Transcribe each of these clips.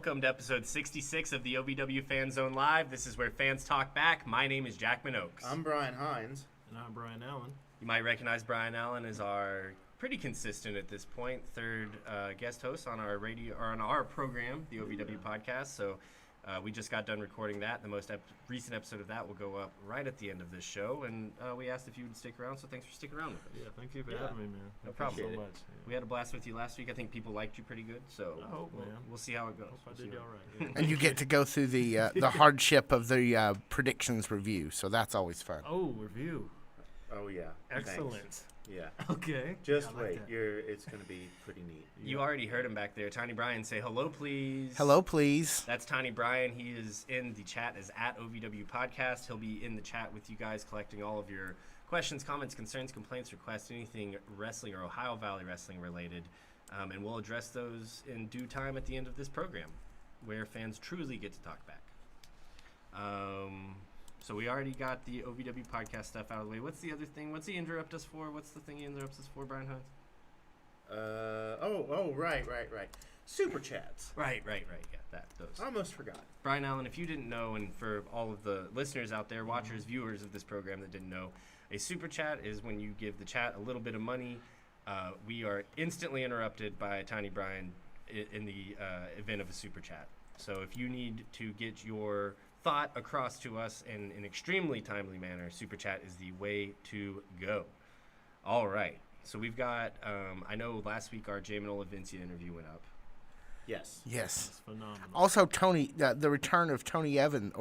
welcome to episode 66 of the OVW Fanzone Live. This is where fans talk back. My name is Jackman Oaks. I'm Brian Hines. And I'm Brian Allen. You might recognize Brian Allen as our pretty consistent at this point third guest host on our radio or on our program, the OVW podcast. So we just got done recording that. The most recent episode of that will go up right at the end of this show, and we asked if you would stick around. So thanks for sticking around with us. Yeah, thank you for having me, man. No problem. So much. We had a blast with you last week. I think people liked you pretty good. So I hope, man. We'll see how it goes. I did all right. And you get to go through the hardship of the predictions review, so that's always fun. Oh, review. Oh yeah. Excellent. Thanks. Yeah. Okay. Just I like wait. that. It's going to be pretty neat. You already heard him back there. Tiny Brian, say hello, please. Hello, please. That's Tiny Brian. He is in the chat as at OVW Podcast. He'll be in the chat with you guys, collecting all of your questions, comments, concerns, complaints, requests, anything wrestling or Ohio Valley wrestling related. And we'll address those in due time at the end of this program, where fans truly get to talk back. So we already got the OVW podcast stuff out of the way. What's the other thing? What's he interrupt us for? What's the thing he interrupts us for, Brian Hines? Right. Super chats. Right. Yeah, those. Almost forgot. Brian Allen, if you didn't know, and for all of the listeners out there, watchers, viewers of this program that didn't know, a super chat is when you give the chat a little bit of money. We are instantly interrupted by Tiny Brian in the event of a super chat. So if you need to get your thought across to us in an extremely timely manner, super chat is the way to go. All right. So we've got, I know last week our Jamin Olavincia interview went up. Yes. That's phenomenal. Also, Tony, the return of Tony Evans,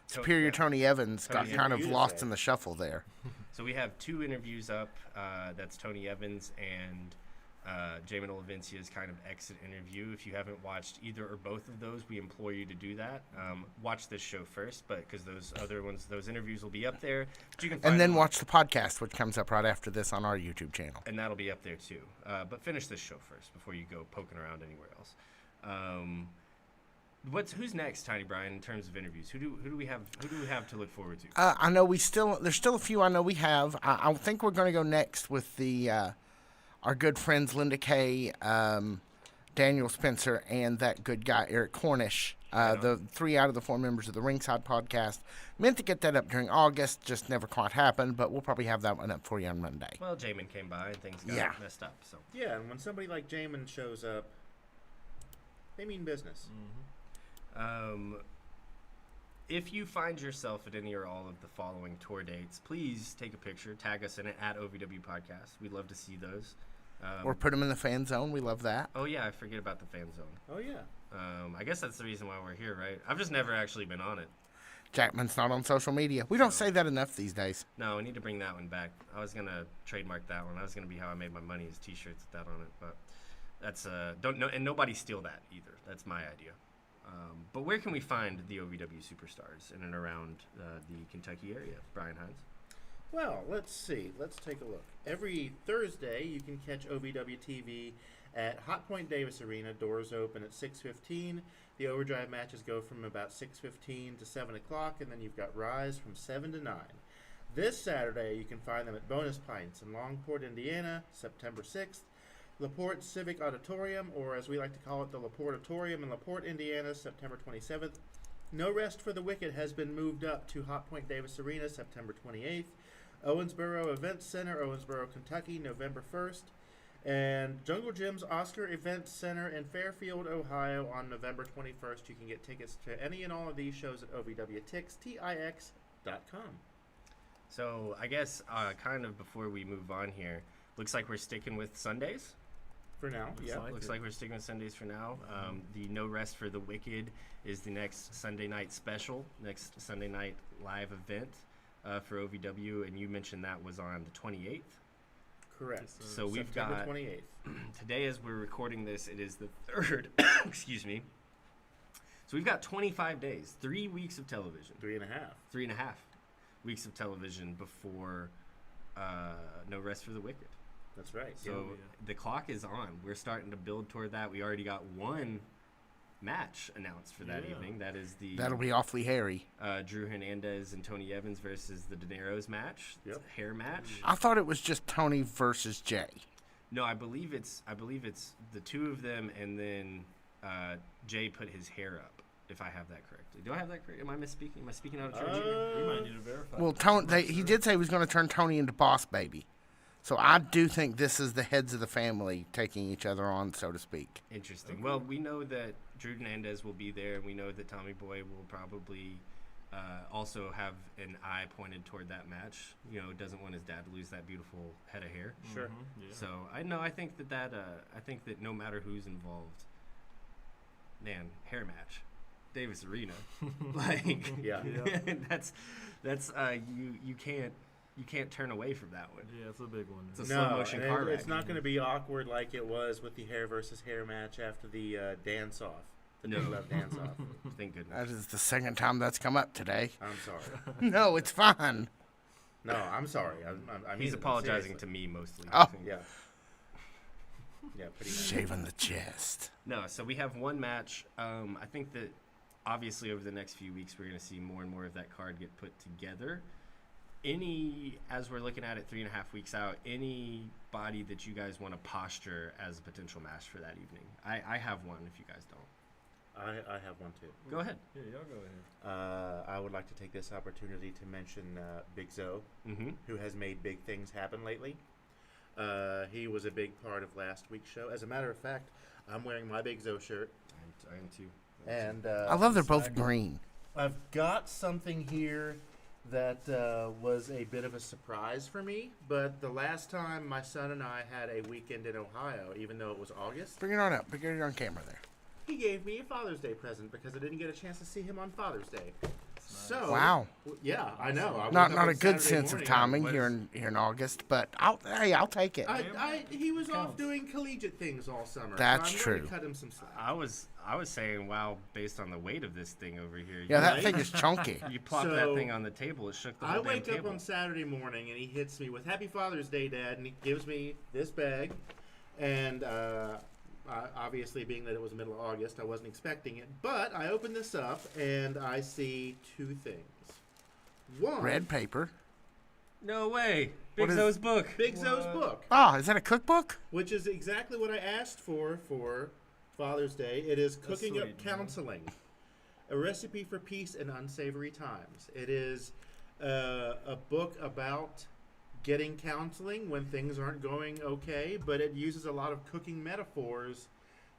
Superior Tony Evans got kind of lost in the shuffle there. So we have two interviews up. That's Tony Evans and Jamin Olavincia's kind of exit interview. If you haven't watched either or both of those, we implore you to do that. Watch this show first, but because those interviews will be up there. But you can find And then them, watch the podcast, which comes up right after this on our YouTube channel. and that'll be up there too. But finish this show first before you go poking around anywhere else. Who's next, Tiny Brian, in terms of interviews? Who do we have to look forward to? I know there's still a few I know we have. I think we're going to go next with the our good friends Linda Kay, Daniel Spencer, and that good guy Eric Cornish. The 3 out of the 4 members of the Ringside Podcast. Meant to get that up during August, just never quite happened, but we'll probably have that one up for you on Monday. Well, Jamin came by and things got messed up. So Yeah, and when somebody like Jamin shows up, they mean business. If you find yourself at any or all of the following tour dates, please take a picture, tag us in it at OVW Podcast. We'd love to see those. Or put them in the fan zone. We love that. Oh yeah, I forget about the fan zone. Oh yeah. I guess that's the reason why we're here, right? I've just never actually been on it. Jackman's not on social media. We don't say that enough these days. No, we need to bring that one back. I was gonna trademark that one. That was gonna be how I made my money, is T-shirts with that on it. But that's and nobody steal that either. That's my idea. But where can we find the OVW superstars in and around the Kentucky area, Brian Hines? Well, let's see. Let's take a look. Every Thursday, you can catch OVW TV at Hot Point Davis Arena. Doors open at 6:15. The overdrive matches go from about 6:15 to 7 o'clock, and then you've got Rise from 7 to 9. This Saturday, you can find them at Bonus Pints in Longport, Indiana, September 6th. LaPorte Civic Auditorium, or as we like to call it, the LaPortatorium in LaPorte, Indiana, September 27th. No Rest for the Wicked has been moved up to Hot Point Davis Arena, September 28th. Owensboro Events Center, Owensboro, Kentucky, November 1st. And Jungle Gym's Oscar Events Center in Fairfield, Ohio on November 21st. You can get tickets to any and all of these shows at OVWTix.com. So I guess kind of before we move on here, looks like we're sticking with Sundays. For now, Looks like we're sticking with Sundays for now. The No Rest for the Wicked is the next Sunday night special, next Sunday night live event for OVW, and you mentioned that was on the 28th. Correct. So we've September got 28th. Today, as we're recording this, it is the 3rd. Excuse me. So we've got 25 days, 3 weeks of television. 3.5. 3.5 weeks of television before No Rest for the Wicked. That's right. So the clock is on. We're starting to build toward that. We already got one match announced for that evening. That'll be awfully hairy. Drew Hernandez and Tony Evans versus the De Niro's match. It's a hair match. I thought it was just Tony versus Jay. No, I believe it's the two of them, and then Jay put his hair up. If I have that correct. Do I have that correct? Am I misspeaking? Am I speaking out of turn? You might need to verify. Well, that. he did say he was going to turn Tony into Boss Baby. So I do think this is the heads of the family taking each other on, so to speak. Interesting. Okay. Well, we know that Drew Hernandez will be there, and we know that Tommy Boy will probably also have an eye pointed toward that match. You know, doesn't want his dad to lose that beautiful head of hair. Sure. Mm-hmm. Yeah. So I think that no matter who's involved, man, hair match, Davis Arena, like yeah. that's you can't turn away from that one. Yeah, it's a big one. It's a slow motion car wreck. It's not going to be awkward like it was with the hair versus hair match after the dance off. The Big Love dance off. Thank goodness. That is the second time that's come up today. I'm sorry. No, it's fine. No, I'm sorry. I mean, he's apologizing to me mostly. Oh. Yeah. Yeah, pretty much. Shaving the chest. No, so we have one match. I think that obviously over the next few weeks we're going to see more and more of that card get put together. As we're looking at it 3.5 weeks out, anybody that you guys want to posture as a potential match for that evening? I have one if you guys don't. I have one too. Go ahead. Yeah, y'all go ahead. I would like to take this opportunity to mention Big Zoe, who has made big things happen lately. He was a big part of last week's show. As a matter of fact, I'm wearing my Big Zoe shirt. I am too. And I love they're both green. I've got something here that was a bit of a surprise for me. But the last time my son and I had a weekend in Ohio, even though it was August, Bring it on up. Bring it on camera there. he gave me a Father's Day present because I didn't get a chance to see him on Father's Day. So Wow. Yeah, I know. I woke Not up a on good Saturday sense of morning. timing here in August, but I'll take it. He was off doing collegiate things all summer. That's so I'm true. Going to cut him some slack. I was saying, wow, based on the weight of this thing over here. Yeah, that Right? thing is chunky. You plopped So, that thing on the table, it shook the whole I damn wake up table. on Saturday morning and he hits me with "Happy Father's Day, Dad," and he gives me this bag. And obviously, being that it was the middle of August, I wasn't expecting it. But I open this up and I see two things. One, Red paper. No way. What Big is- Zoe's book. Big Zoe's book, Oh, is that a cookbook? which is exactly what I asked for Father's Day. It is Cooking sweet, Up Counseling, a recipe for peace in unsavory times. It is a book about getting counseling when things aren't going okay, but it uses a lot of cooking metaphors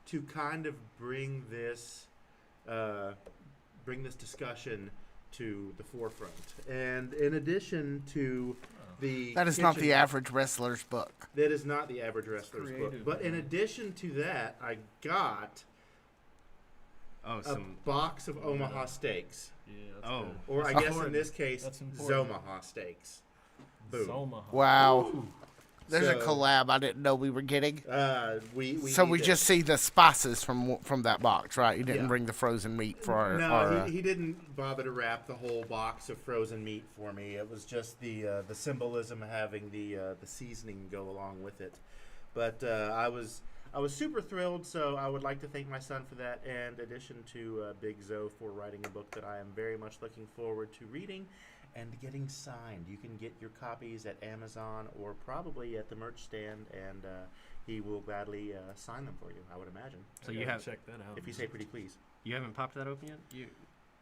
to kind of bring this discussion to the forefront. And in addition to the That is not the kitchen- average wrestler's book. that is not the average wrestler's book. creative, But in man. addition to that, I got Oh, a some. box of Omaha steaks. Yeah, that's Oh. good. Or I That's guess in important. this case, That's important. Zomaha steaks. Boom. Omaha. Wow. There's a So- collab I didn't know we were getting. We So need we to- just see the spices from that box, right? You didn't Yeah. bring the frozen meat for our. No, he didn't bother to wrap the whole box of frozen meat for me. It was just the symbolism having the seasoning go along with it. But I was super thrilled. So I would like to thank my son for that, and in addition to Big Zoe for writing a book that I am very much looking forward to reading and getting signed. You can get your copies at Amazon or probably at the merch stand, and he will gladly sign them for you, I would imagine. So I you gotta have. check that out. If you say pretty please. You haven't popped that open yet.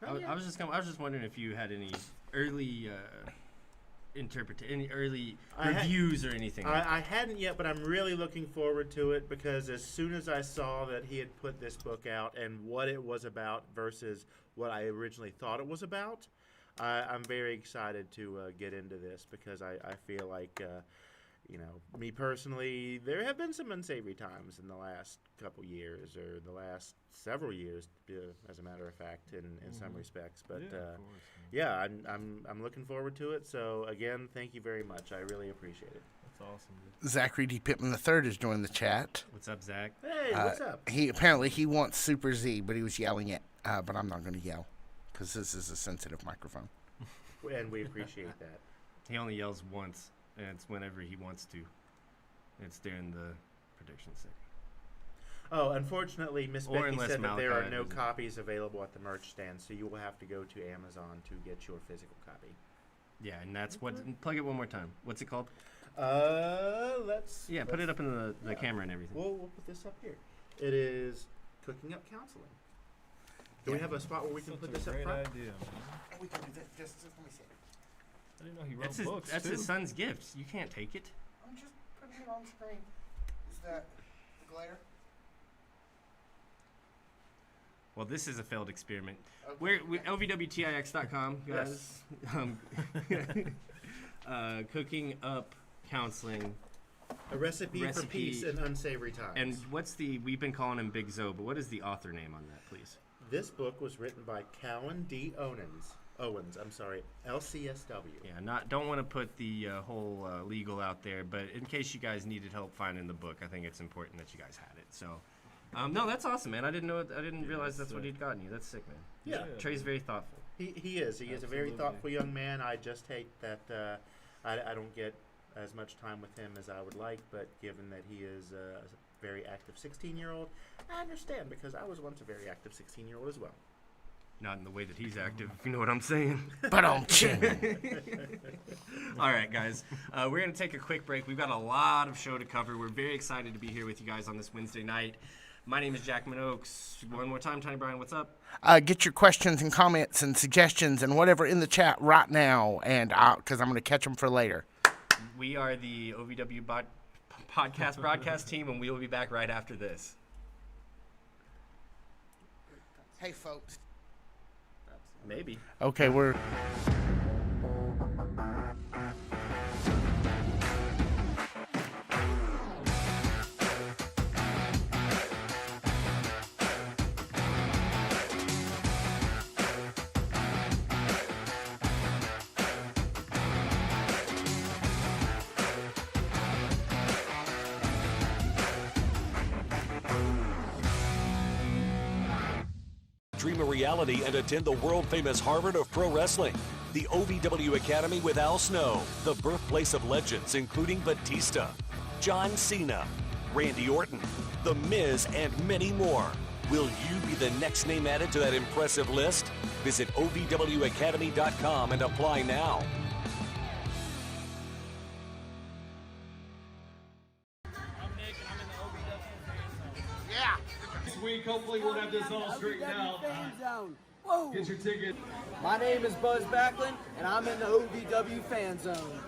Not yet. I was just wondering if you had any early any early I had- reviews or anything. like I hadn't yet, but I'm really looking forward to it because as soon as I saw that he had put this book out and what it was about versus what I originally thought it was about, I'm very excited to get into this because I feel like, me personally, there have been some unsavory times in the last couple years or the last several years, as a matter of fact, in some respects. But Yeah, of course, man. yeah, I'm looking forward to it. So again, thank you very much. I really appreciate it. That's awesome. Dude. Zachary D. Pittman III has joined the chat. What's up, Zach? Hey, what's up? He apparently he wants Super Z, but he was yelling it. But I'm not going to yell because this is a sensitive microphone. And we appreciate that. He only yells once, and it's whenever he wants to. It's during the prediction segment. Oh, unfortunately, Miss Or Becky unless said that there are Malachi no doesn't. copies available at the merch stand, so you will have to go to Amazon to get your physical copy. Yeah, and that's what. Plug it one more time. What's it called? Let's. Yeah, put it up in the camera and everything. We'll put this up here. It is cooking up counseling. Do we have a spot where we can put this up Great front? idea, man. We can do that. Just let me see. I didn't know he wrote books That's too. his son's gift. You can't take it. I'm just putting it on screen. Is that the glare? Well, this is a failed experiment. Okay. We're OVWTIX.com, guys. Cooking up counseling. A recipe for peace in unsavory times. And we've been calling him Big Zo, but what is the author name on that, please? This book was written by Cowan D. Owens, LCSW. Yeah, don't want to put the whole legal out there, but in case you guys needed help finding the book, I think it's important that you guys had it. So, no, that's awesome, man. I didn't realize that's what he'd gotten you. That's sick, man. Yeah. Trey's very thoughtful. He is. He is a very Absolutely. thoughtful young man. I just hate that I don't get as much time with him as I would like, but given that he is a very active 16-year-old, I understand because I was once a very active 16-year-old as well. Not in the way that he's active, if you know what I'm saying. But All right, guys. We're going to take a quick break. We've got a lot of show to cover. We're very excited to be here with you guys on this Wednesday night. My name is Jack Minogues. One more time, Tiny Brian, what's up? Get your questions and comments and suggestions and whatever in the chat right now, and because I'm going to catch them for later. We are the OVW podcast broadcast team, and we will be back right after this. Hey, folks. Maybe. Okay, we're... Dream a reality and attend the world-famous Harvard of Pro Wrestling. The OVW Academy with Al Snow, the birthplace of legends including Batista, John Cena, Randy Orton, The Miz, and many more. Will you be the next name added to that impressive list? Visit OVWacademy.com and apply now. Yeah. This week, hopefully, we'll have this all straightened out. Fanzone. Whoa. Get your ticket. My name is Buzz Backlund, and I'm in the OVW Fanzone.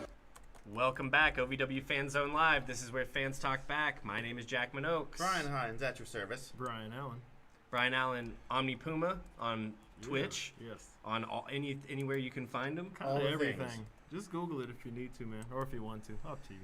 Welcome back, OVW Fanzone Live. This is where fans talk back. My name is Jack Minogues. Brian Hines, at your service. Brian Allen. Brian Allen, Omni Puma on Twitch. Yes. On anywhere you can find him. All the Everything. things. Just Google it if you need to, man, or if you want to. Up to you.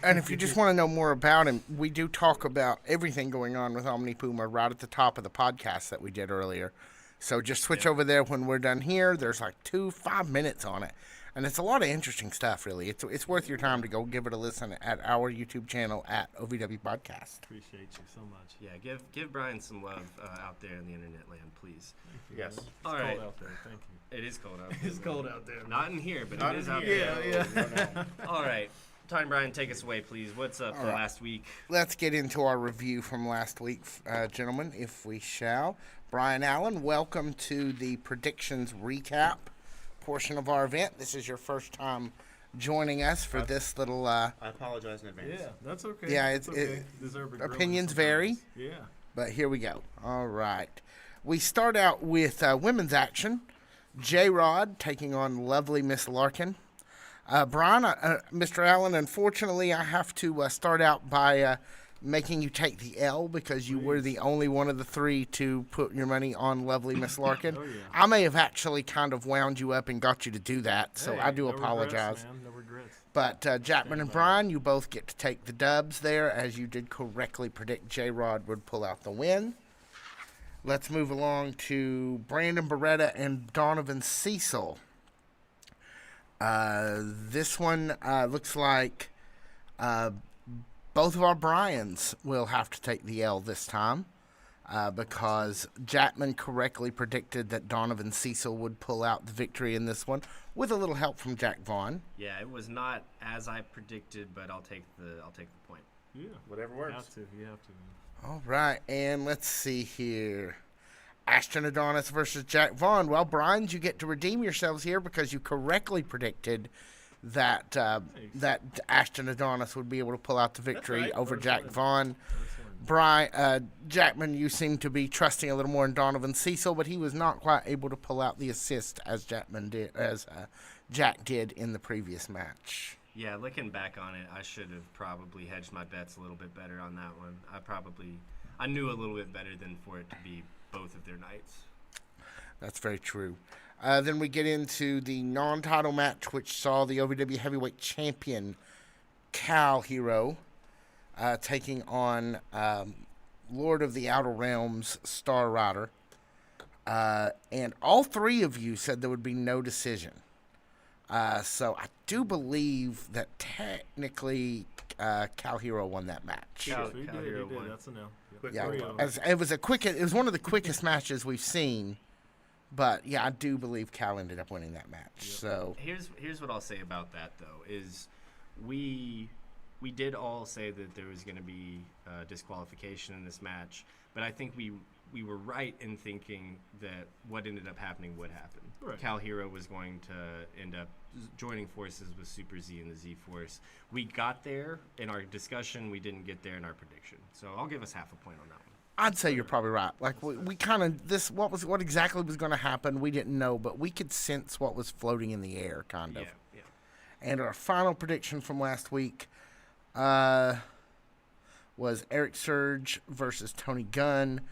And if you just want to know more about him, we do talk about everything going on with Omni Puma right at the top of the podcast that we did earlier. So just switch over there when we're done here. There's like 5 minutes on it. And it's a lot of interesting stuff, really. It's worth your time to go give it a listen at our YouTube channel at OVW Podcast. Appreciate you so much. Yeah, give Brian some love out there in the internet land, please. Yes. It's All cold right. out there. Thank you. It is cold out there. It's cold out there. Not in here, but Not it is in out here. there. No. All right. Time, Brian, take us away, please. What's up All for right. last week? Let's get into our review from last week, gentlemen, if we shall. Brian Allen, welcome to the predictions recap portion of our event. This is your first time joining us for this little I apologize in advance. Yeah, that's okay. Yeah, That's okay. Deserve a grilling opinions sometimes. vary. Yeah. But here we go. All right. We start out with women's action. J-Rod taking on lovely Miss Larkin. Brian, Mr. Allen, unfortunately, I have to start out by making you take the L because you were the only one of the three to put your money on lovely Miss Larkin. Oh, yeah. I may have actually kind of wound you up and got you to do that, so Hey, I do no apologize. Regrets, man. No regrets. But Jackman and Brian, you both get to take the dubs there, as you did correctly predict J-Rod would pull out the win. Let's move along to Brandon Beretta and Donovan Cecil. This one looks like both of our Bryans will have to take the L this time because Jackman correctly predicted that Donovan Cecil would pull out the victory in this one with a little help from Jack Vaughn. Yeah, it was not as I predicted, but I'll take the point. Yeah. Whatever You works. have to. You have to, man. All right, and let's see here. Ashton Adonis versus Jack Vaughn. Well, Brian, you get to redeem yourselves here because you correctly predicted that that Ashton Adonis would be able to pull out the victory right. over First Jack one. Vaughn. First one. Jackman, you seem to be trusting a little more in Donovan Cecil, but he was not quite able to pull out the assist as Jack did in the previous match. Yeah, looking back on it, I should have probably hedged my bets a little bit better on that one. I knew a little bit better than for it to be both of their nights. That's very true. Then we get into the non-title match, which saw the OVW Heavyweight Champion Cal Herro taking on Lord of the Outer Realms Star Rider. And all three of you said there would be no decision. So I do believe that technically Cal Herro won that match. Cal He Herro did. won. That's a no. Quick Yeah, vote. it was one of the quickest matches we've seen, but yeah, I do believe Cal ended up winning that match. Yep. So Here's what I'll say about that though is we did all say that there was going to be disqualification in this match, but I think we were right in thinking that what ended up happening would happen. Right. Cal Herro was going to end up joining forces with Super Z and the Z Force. We got there in our discussion. We didn't get there in our prediction. So I'll give us half a point on that one. I'd say you're probably right. Like we kind of what exactly was going to happen, we didn't know, but we could sense what was floating in the air, kind of. Yeah. And our final prediction from last week was Eric Surge versus Tony Gunn.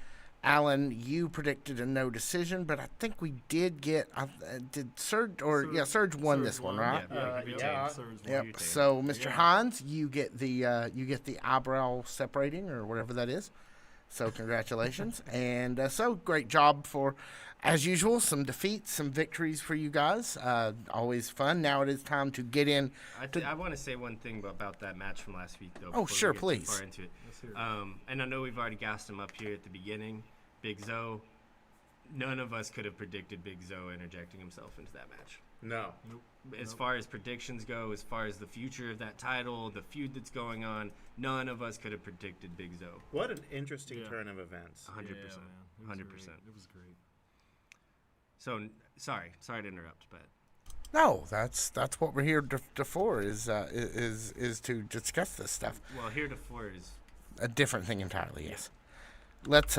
Alan, you predicted a no decision, but I think we did get. Did Surge Surge won this one, right? Yeah. Yep. So, Mr. Hines, you get the eyebrow separating or whatever that is. So, congratulations, and so great job for, as usual, some defeats, some victories for you guys. Always fun. Now it is time to get in. I want to say one thing about that match from last week, though. Oh, before we sure, get too please. far into it. And I know we've already gassed him up here at the beginning. Big Zoe. None of us could have predicted Big Zoe interjecting himself into that match. No. As far as predictions go, as far as the future of that title, the feud that's going on, none of us could have predicted Big Zoe. What an interesting turn of events. 100%. 100%. It was great. So, sorry to interrupt, but No, that's what we're here for is to discuss this stuff. well, heretofore is A different thing entirely. Yes. Let's.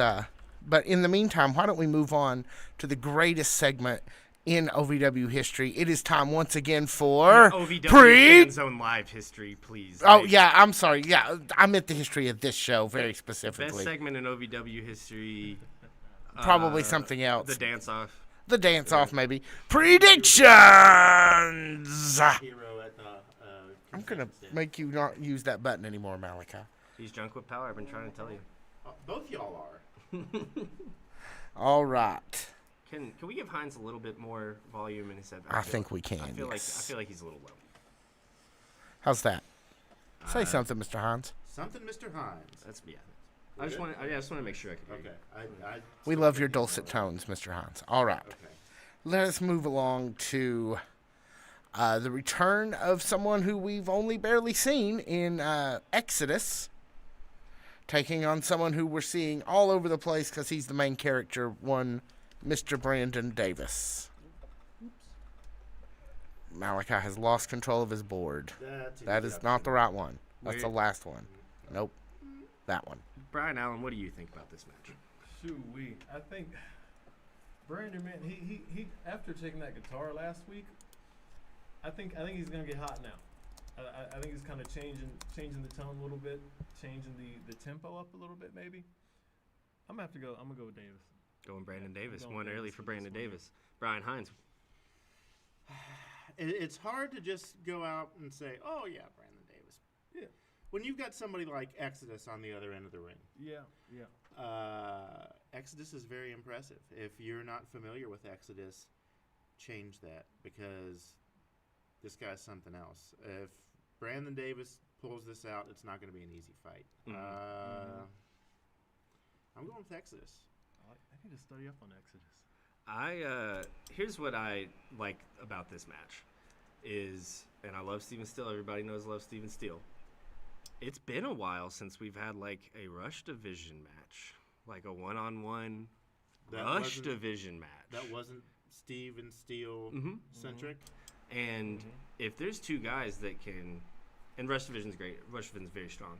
But in the meantime, why don't we move on to the greatest segment in OVW history? It is time once again for OVW Fanzone live history, please. Oh yeah, I'm sorry. Yeah, I meant the history of this show very Best specifically. segment in OVW history. Probably something else. The dance off. The dance off, maybe. Predictions. Hero at I'm gonna make you not use that button anymore, Malachi. He's drunk with power. I've been trying to tell you. Both y'all are. All right. Can we give Hines a little bit more volume in his head? I think we can. I feel Yes. like he's a little low. How's that? Say something, Mr. Hans. Something, Mr. Hines. That's yeah. I just want to make sure I can hear Okay. you. We love your dulcet tones, Mr. Hans. All right. Okay. Let us move along to the return of someone who we've only barely seen in Exodus, taking on someone who we're seeing all over the place because he's the main character, one Mr. Brandon Davis. Malachi has lost control of his board. That is not the right one. That's the last one. Nope. That one. Brian Allen, what do you think about this match? I think Brandon, man, he after taking that guitar last week, I think he's gonna get hot now. I think he's kind of changing the tone a little bit, changing the tempo up a little bit maybe. I'm gonna go with Davis. Going Brandon Davis. going One Davis early for for Brandon this one. Davis. Brian Hines. It's hard to just go out and say, "Oh yeah, Brandon Davis." Yeah. When you've got somebody like Exodus on the other end of the ring. Yeah. Exodus is very impressive. If you're not familiar with Exodus, change that because this guy's something else. If Brandon Davis pulls this out, it's not going to be an easy fight. I'm going with Exodus. I need to study up on Exodus. Here's what I like about this match is, and I love Steven Steele. Everybody knows I love Steven Steele. It's been a while since we've had like a Rush Division match, like a one-on-one Rush Division match. That wasn't Steven Steele centric. And if there's two guys that can, and Rush Division's great. Rush Division's very strong.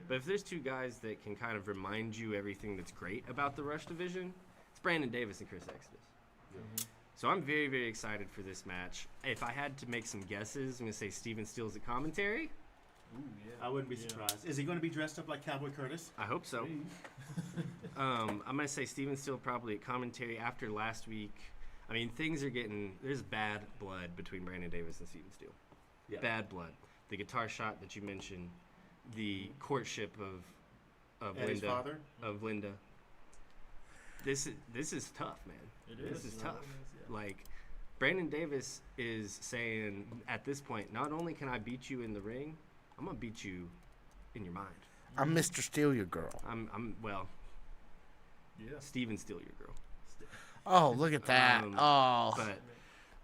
But if there's two guys that can kind of remind you everything that's great about the Rush division, it's Brandon Davis and Chris Exodus. So I'm very, very excited for this match. If I had to make some guesses, I'm going to say Steven Steele's at commentary. Ooh, yeah. I wouldn't be surprised. Is he going to be dressed up like Cowboy Curtis? I hope so. I'm going to say Steven Steele probably at commentary after last week. I mean, things are getting – there's bad blood between Brandon Davis and Steven Steele. Yeah. Bad blood. The guitar shot that you mentioned, the courtship of Eddie's Linda. father? Of Linda. This is tough, man. This is tough. Like, Brandon Davis is saying at this point, not only can I beat you in the ring, I'm going to beat you in your mind. I'm Mr. Steal Your Girl. Steven Steele your girl. Oh, look at that.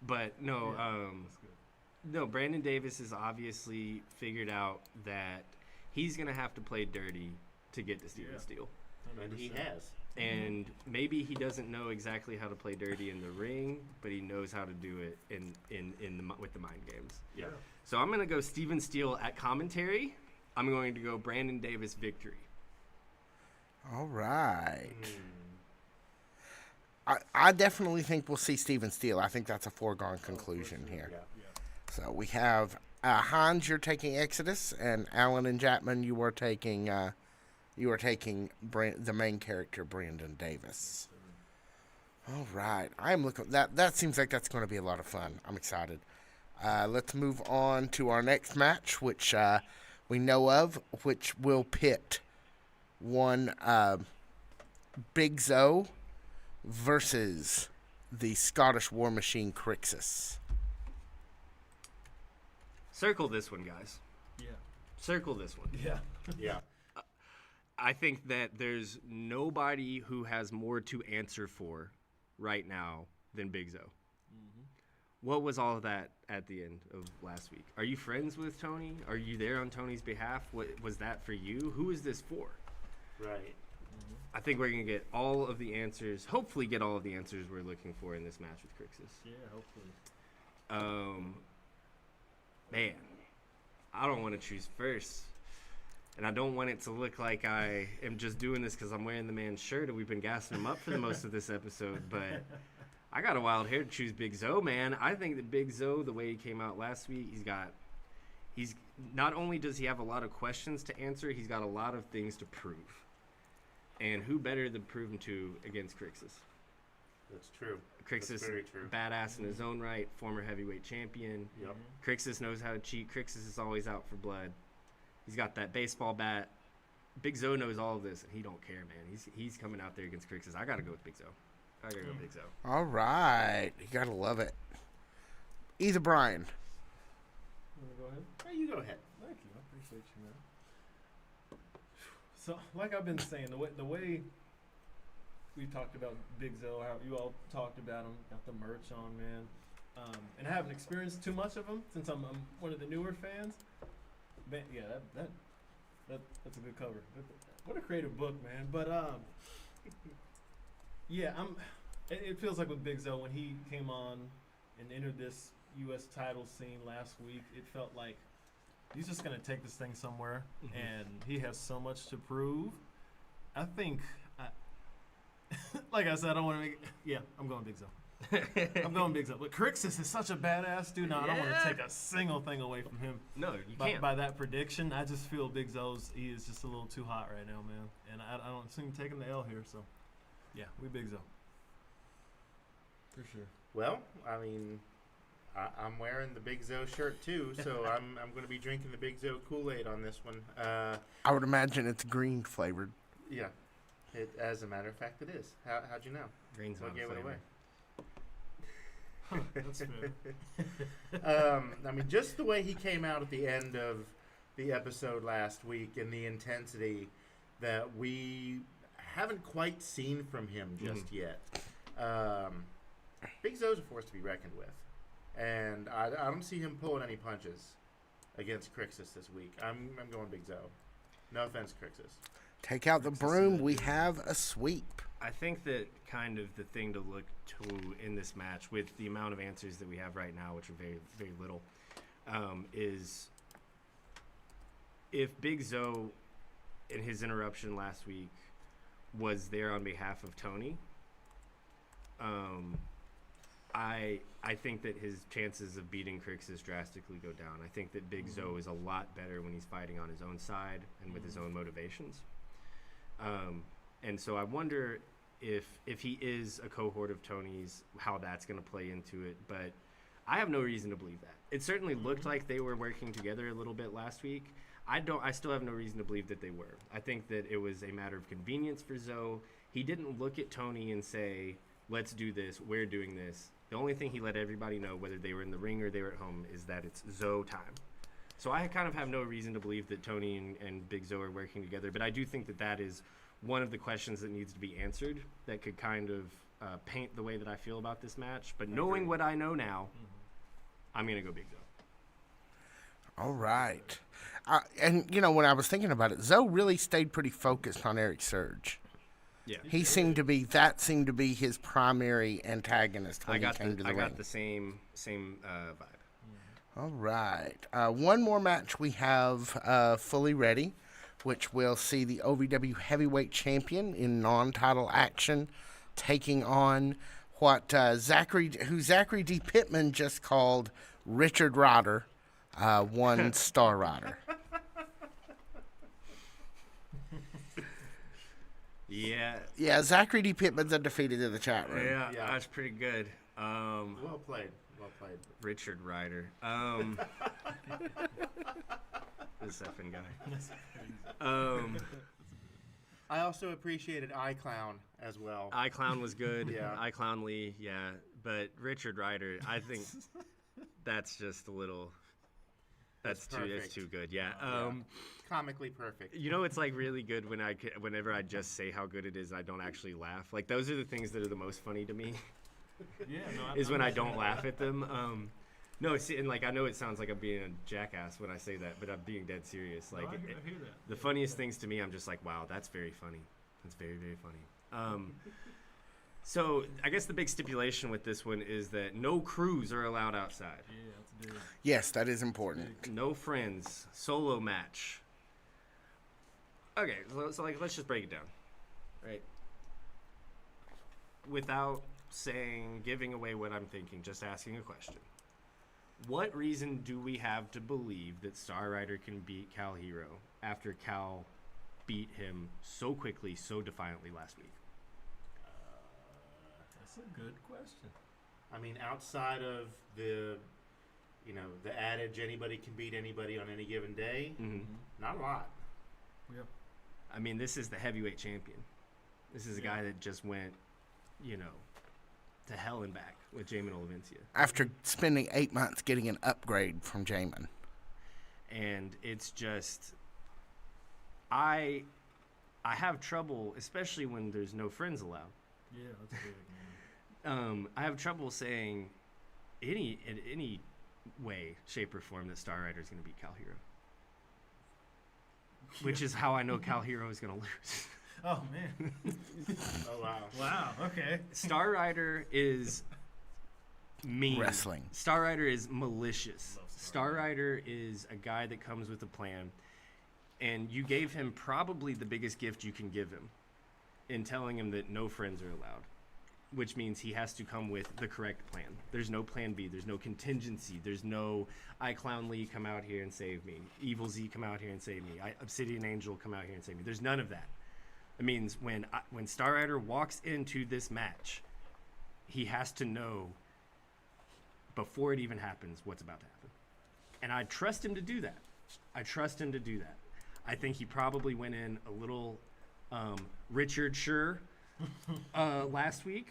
But no, no, Brandon Davis has obviously figured out that he's going to have to play dirty to get to Steven Steele. And he has. And maybe he doesn't know exactly how to play dirty in the ring, but he knows how to do it with the mind games. Yeah. So I'm going to go Steven Steele at commentary. I'm going to go Brandon Davis victory. All right. I definitely think we'll see Steven Steele. I think that's a foregone conclusion here. Yeah. So we have Hans, you're taking Exodus, and Alan and Japman, you are taking the main character, Brandon Davis. All right. I am looking. That seems like that's going to be a lot of fun. I'm excited. Let's move on to our next match, which we know of, which will pit one Big Zo versus the Scottish War Machine Crixus. Circle this one, guys. Yeah. Circle this one. Yeah. Yeah. I think that there's nobody who has more to answer for right now than Big Zo. What was all of that at the end of last week? Are you friends with Tony? Are you there on Tony's behalf? What was that for you? Who is this for? Right. I think we're going to get all of the answers, hopefully get all of the answers we're looking for in this match with Crixus. Yeah, hopefully. Man, I don't want to choose first. And I don't want it to look like I am just doing this because I'm wearing the man's shirt and we've been gassing him up for the most of this episode. But I got a wild hair to choose Big Zo, man. I think that Big Zo, the way he came out last week, he's not only does he have a lot of questions to answer, he's got a lot of things to prove. And who better to prove them to against Crixus? That's true. Crixus, That's very true. badass in his own right, former heavyweight champion. Yep. Crixus knows how to cheat. Crixus is always out for blood. He's got that baseball bat. Big Zo knows all of this, and he don't care, man. He's coming out there against Crixus. I got to go with Big Zo. Big Zo. All right. You got to love it. Either Brian. You want to go ahead? Hey, you go ahead. Thank you. I appreciate you, man. So, like I've been saying, the way we talked about Big Zo, how you all talked about him, got the merch on, man, and I haven't experienced too much of him since I'm one of the newer fans. Man, yeah, that's a good cover. What a creative book, man. But yeah, it feels like with Big Zo when he came on and entered this U.S. title scene last week, it felt like he's just gonna take this thing somewhere, and he has so much to prove. I think, like I said, I don't want to make. Yeah, I'm going Big Zo. I'm going Big Zo. But Crixus is such a badass dude. Now I don't want to take a single thing away from him. No, you can't. By that prediction, I just feel Big he is just a little too hot right now, man. And I don't see him taking the L here. So, yeah, we Big Zo. For sure. Well, I mean, I'm wearing the Big Zo shirt too, so I'm going to be drinking the Big Zo Kool-Aid on this one. I would imagine it's green flavored. Yeah. As a matter of fact, it is. How'd you know? Green's What not gave it flavor. away? That's fair. I mean, just the way he came out at the end of the episode last week and the intensity that we haven't quite seen from him just yet. Big Zo's a force to be reckoned with. And I don't see him pulling any punches against Crixus this week. I'm going Big Zo. No offense, Crixus. Take out the broom. We have a sweep. I think that kind of the thing to look to in this match, with the amount of answers that we have right now, which are very, very little, is if Big Zo in his interruption last week, was there on behalf of Tony. I think that his chances of beating Crixus drastically go down. I think that Big Zoe is a lot better when he's fighting on his own side and with his own motivations. And so I wonder if he is a cohort of Tony's, how that's going to play into it. But I have no reason to believe that. It certainly looked like they were working together a little bit last week. I still have no reason to believe that they were. I think that it was a matter of convenience for Zoe. He didn't look at Tony and say, let's do this, we're doing this. The only thing he let everybody know, whether they were in the ring or they were at home, is that it's Zoe time. So I kind of have no reason to believe that Tony and Big Zoe are working together, but I do think that that is one of the questions that needs to be answered that could kind of paint the way that I feel about this match. But knowing what I know now, I'm going to go Big Zoe. All right. And, you know, when I was thinking about it, Zoe really stayed pretty focused on Eric Surge. Yeah. He seemed to be, that seemed to be his primary antagonist when he came to the ring. I got the same vibe. All right. One more match we have fully ready, which will see the OVW Heavyweight Champion in non-title action taking on what Zachary D. Pittman just called Richard Rodder, one Star Rider. Yeah. Yeah, Zachary D. Pittman's undefeated in the chat room. Yeah, Yeah. that's pretty good. Well played. Well played. Richard Ryder. This effing guy. I also appreciated iClown as well. iClown was good. Yeah. iClown Lee, yeah. But Richard Ryder, I think that's just a little. That's perfect. too good. Yeah. Comically perfect. You know, it's like really good whenever I just say how good it is, I don't actually laugh. Like those are the things that are the most funny to me. Yeah, no, is when I don't laugh at them. No, see, and like I know it sounds like I'm being a jackass when I say that, but I'm being dead serious. Like I hear that. the funniest things to me, I'm just like, wow, that's very funny. That's very, very funny. So I guess the big stipulation with this one is that no crews are allowed outside. Yeah, that's big. Yes, that is important. No friends. Solo match. Okay, so like let's just break it down, right? Without giving away what I'm thinking, just asking a question. What reason do we have to believe that Star Rider can beat Cal Herro after Cal beat him so quickly, so defiantly last week? That's a good question. I mean, outside of the adage anybody can beat anybody on any given day, not a lot. Yep. I mean, this is the heavyweight champion. This is a guy that just went, to hell and back with Jamin Olavencia. After spending 8 months getting an upgrade from Jamin. And it's just, I have trouble, especially when there's no friends allowed. Yeah, that's big, man. I have trouble saying in any way, shape, or form that Star Rider is going to beat Cal Herro. Which is how I know Cal Herro is going to lose. Oh, man. Oh, wow. Wow, okay. Star Rider is mean. Wrestling. Star Rider is malicious. Love Star Rider is a guy that comes with a plan. And you gave him probably the biggest gift you can give him in telling him that no friends are allowed. Which means he has to come with the correct plan. There's no plan B. There's no contingency. There's no iClown Lee come out here and save me. Evil Z come out here and save me. Obsidian Angel come out here and save me. There's none of that. It means when Star Rider walks into this match, he has to know before it even happens what's about to happen. And I trust him to do that. I think he probably went in a little Richard Sure last week,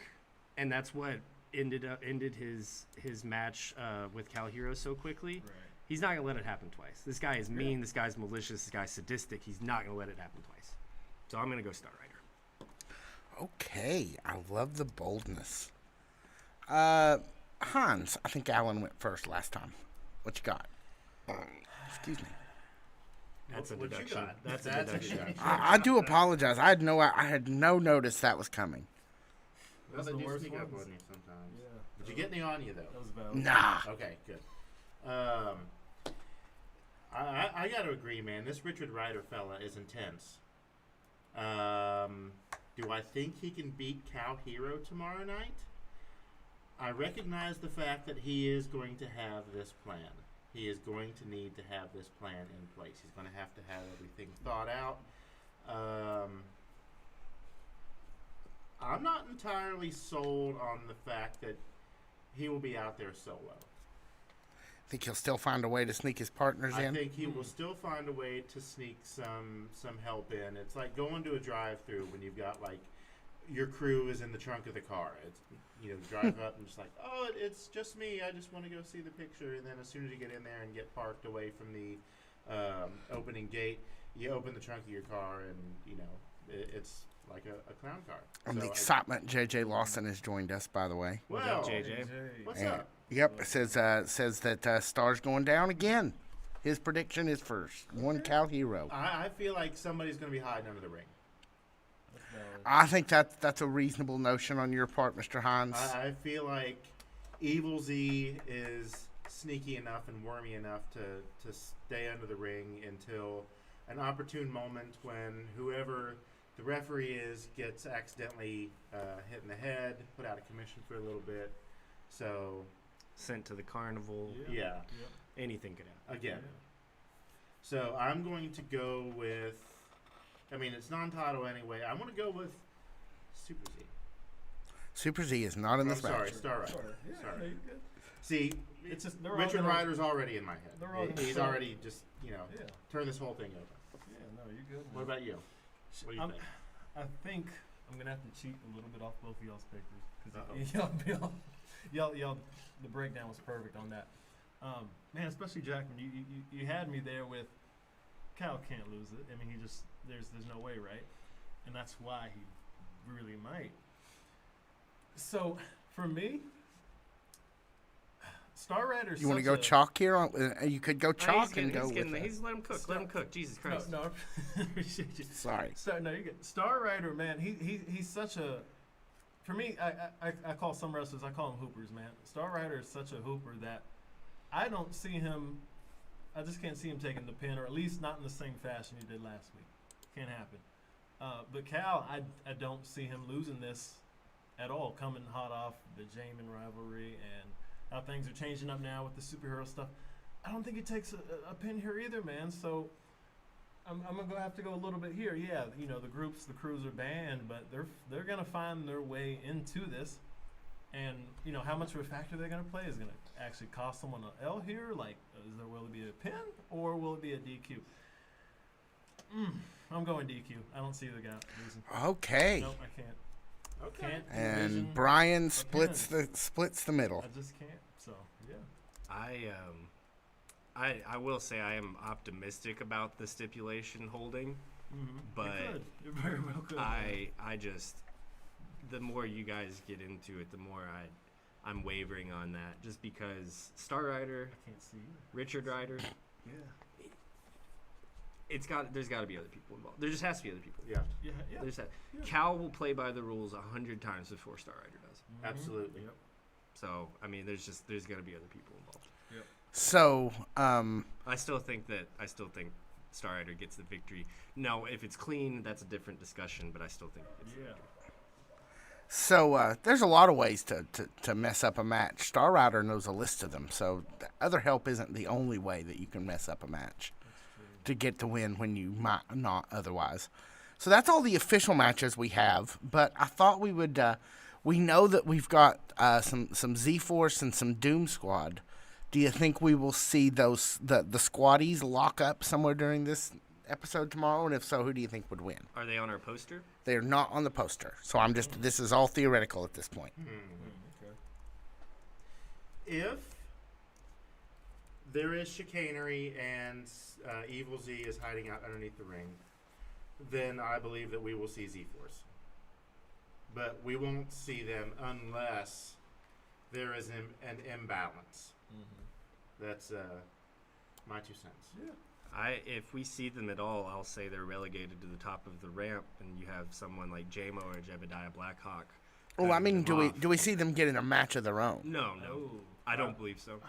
and that's what ended his match with Cal Herro so quickly. Right. He's not gonna let it happen twice. This guy is mean. This guy's malicious. This guy's sadistic. He's not gonna let it happen twice. So I'm gonna go Star Rider. Okay, I love the boldness. Hans, I think Alan went first last time. What you got? Excuse me. That's a What you deduction. got? That's a That's a deduction. deduction. I do apologize. I had no notice that was coming. Well, Those they are the do worst sneak up ones. on you sometimes. Yeah. Did you get any on you, though? That was valid. Nah. Okay, good. I got to agree, man. This Richard Ryder fella is intense. Do I think he can beat Cal Hero tomorrow night? I recognize the fact that he is going to have this plan. He is going to need to have this plan in place. He's going to have everything thought out. I'm not entirely sold on the fact that he will be out there solo. Think he'll still find a way to sneak his partners in? I think he will still find a way to sneak some help in. It's like going to a drive-through when you've got like your crew is in the trunk of the car. It's drive up and just like, oh, it's just me. I just want to go see the picture. And then as soon as you get in there and get parked away from the opening gate, you open the trunk of your car and it's like a clown car. On the excitement, JJ Lawson has joined us, by the way. What's Well, up, JJ? What's up? Yep, it says that Star's going down again. His prediction is first. One Cal Hero. I feel like somebody's going to be hiding under the ring. I think that's a reasonable notion on your part, Mr. Hines. I feel like Evil Z is sneaky enough and wormy enough to stay under the ring until an opportune moment when whoever the referee is gets accidentally hit in the head, put out of commission for a little bit. So Sent to the carnival. yeah. Anything could happen. Again. So I'm going to go with, it's non-title anyway. I want to go with Super Z. Super Z is not in this match. Sorry, Star Rider. Yeah, Sorry. no, you're good. See, It's just they're all Richard gonna- Ryder's already in my They're all head. gonna He's show- already just, Yeah, turn this whole thing over. yeah, no, you're good. What man. about you? What do you I'm- think? I think I'm gonna have to cheat a little bit off both of y'all's papers Uh-oh. because y'all, the breakdown was perfect on that. Man, especially Jackman, you had me there with Cal can't lose it. There's no way, right? And that's why he really might. So for me, Star Rider. You want to go chalk here? You could go chalk and go with that. He's let him cook. Let him cook. Jesus Christ. No, appreciate you. Sorry. No, you're good. Star Rider, man, he's such a. For me, I call some wrestlers, I call them hoopers, man. Star Rider is such a hooper that I don't see him. I just can't see him taking the pin, or at least not in the same fashion he did last week. Can't happen. But Cal, I don't see him losing this at all. Coming hot off the Jamin rivalry and how things are changing up now with the superhero stuff. I don't think he takes a pin here either, man. So I'm gonna have to go a little bit here. Yeah, the crews are banned, but they're gonna find their way into this. And how much of a factor they're gonna play is gonna actually cost someone an L here. Like, will it be a pin or will it be a DQ? I'm going DQ. I don't see the guy losing. Okay. Nope, I can't. Okay. Can't envision And Brian a splits pin. the middle. I just can't. So yeah. I will say I am optimistic about the stipulation holding, but You're very well good. I just the more you guys get into it, the more I'm wavering on that. Just because Star Rider, I can't see either. Richard Rider, Yeah. there's got to be other people involved. There just has to be other people. Yeah, Yeah. There's that. Yeah. Cal will play by the rules 100 times before Star Rider does. absolutely. Yep. So there's got to be other people involved. So, I still think Star Rider gets the victory. Now, if it's clean, that's a different discussion. But I still think it's the victory. there's a lot of ways to mess up a match. Star Rider knows a list of them, so the other help isn't the only way that you can mess up a match to get the win when you might not otherwise. So that's all the official matches we have, but I thought we would, we know that we've got some Z-Force and some Doom Squad. Do you think we will see the squaddies lock up somewhere during this episode tomorrow? And if so, who do you think would win? Are they on our poster? They're not on the poster, so this is all theoretical at this point. Okay. If there is chicanery and Evil Z is hiding out underneath the ring, then I believe that we will see Z-Force. But we won't see them unless there is an imbalance. That's my 2 cents. Yeah. If we see them at all, I'll say they're relegated to the top of the ramp, and you have someone like JMO or Jebediah Blackhawk. Oh, I mean, cutting them off. do we see them getting a match of their own? No, Oh. I don't believe so.